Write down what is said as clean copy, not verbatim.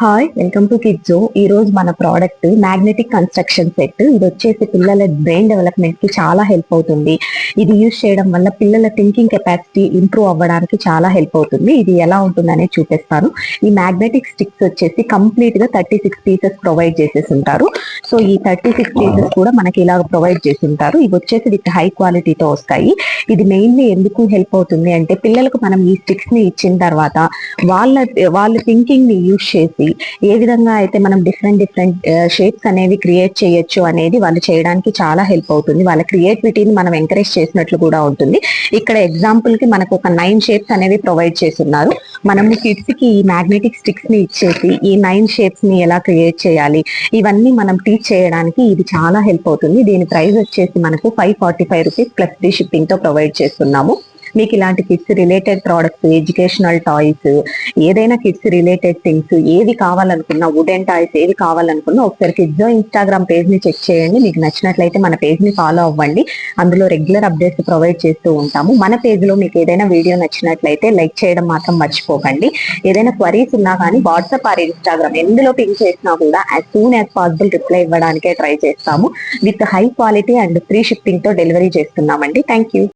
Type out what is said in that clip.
Hi, welcome to కిడ్జో. ఈ రోజు మన ప్రోడక్ట్ మ్యాగ్నెటిక్ కన్స్ట్రక్షన్ సెట్. ఇది వచ్చేసి పిల్లల బ్రెయిన్ డెవలప్మెంట్ కి చాలా హెల్ప్ అవుతుంది. ఇది యూజ్ చేయడం వల్ల పిల్లల థింకింగ్ కెపాసిటీ ఇంప్రూవ్ అవ్వడానికి చాలా హెల్ప్ అవుతుంది. ఇది ఎలా ఉంటుందనే చూపిస్తాను. ఈ మ్యాగ్నెటిక్ స్టిక్స్ వచ్చేసి కంప్లీట్ గా 36 పీసెస్ ప్రొవైడ్ చేసేసి ఉంటారు. సో ఈ 36 పీసెస్ కూడా మనకి ఇలాగ ప్రొవైడ్ చేసి ఉంటారు. ఇవి వచ్చేసి విత్ హై క్వాలిటీతో వస్తాయి. ఇది మెయిన్లీ ఎందుకు హెల్ప్ అవుతుంది అంటే పిల్లలకు మనం ఈ స్టిక్స్ ని ఇచ్చిన తర్వాత వాళ్ళ థింకింగ్ ని యూజ్ చేసి ఏ విధంగా అయితే మనం డిఫరెంట్ షేప్స్ అనేవి క్రియేట్ చేయొచ్చు అనేది వాళ్ళు చేయడానికి చాలా హెల్ప్ అవుతుంది. వాళ్ళ క్రియేటివిటీని మనం ఎంకరేజ్ చేసినట్లు కూడా ఉంటుంది. ఇక్కడ ఎగ్జాంపుల్ కి మనకు ఒక 9 షేప్స్ అనేవి ప్రొవైడ్ చేస్తున్నారు. మనము కిడ్స్ కి ఈ మ్యాగ్నెటిక్ స్టిక్స్ ని ఇచ్చేసి ఈ 9 షేప్స్ ని ఎలా క్రియేట్ చేయాలి ఇవన్నీ మనం టీచ్ చేయడానికి ఇది చాలా హెల్ప్ అవుతుంది. దీని ప్రైస్ వచ్చేసి మనకు 545 రూపీస్ ప్లస్ ఫ్రీ షిప్పింగ్ తో ప్రొవైడ్ చేస్తున్నాము. మీకు ఇలాంటి kids related products, educational toys, ఏదైనా కిడ్స్ రిలేటెడ్ థింగ్స్ ఏవి కావాలనుకున్నా, వుడెన్ టాయ్స్ ఏవి కావాలనుకున్నా ఒకసారి కిడ్జో ఇన్స్టాగ్రామ్ పేజ్ ని చెక్ చేయండి. మీకు నచ్చినట్లయితే మన పేజ్ ని ఫాలో అవ్వండి. అందులో రెగ్యులర్ అప్డేట్స్ ప్రొవైడ్ చేస్తూ ఉంటాము. మన పేజ్ లో మీకు ఏదైనా వీడియో నచ్చినట్లయితే లైక్ చేయడం మాత్రం మర్చిపోకండి. ఏదైనా క్వరీస్ ఉన్నా కానీ వాట్సాప్ ఆర్ ఇన్స్టాగ్రామ్ ఎందులో పింక్ చేసినా కూడా as soon as possible reply ఇవ్వడానికే ట్రై చేస్తాము. With high quality and free shipping తో డెలివరీ చేస్తున్నామండి. Thank you.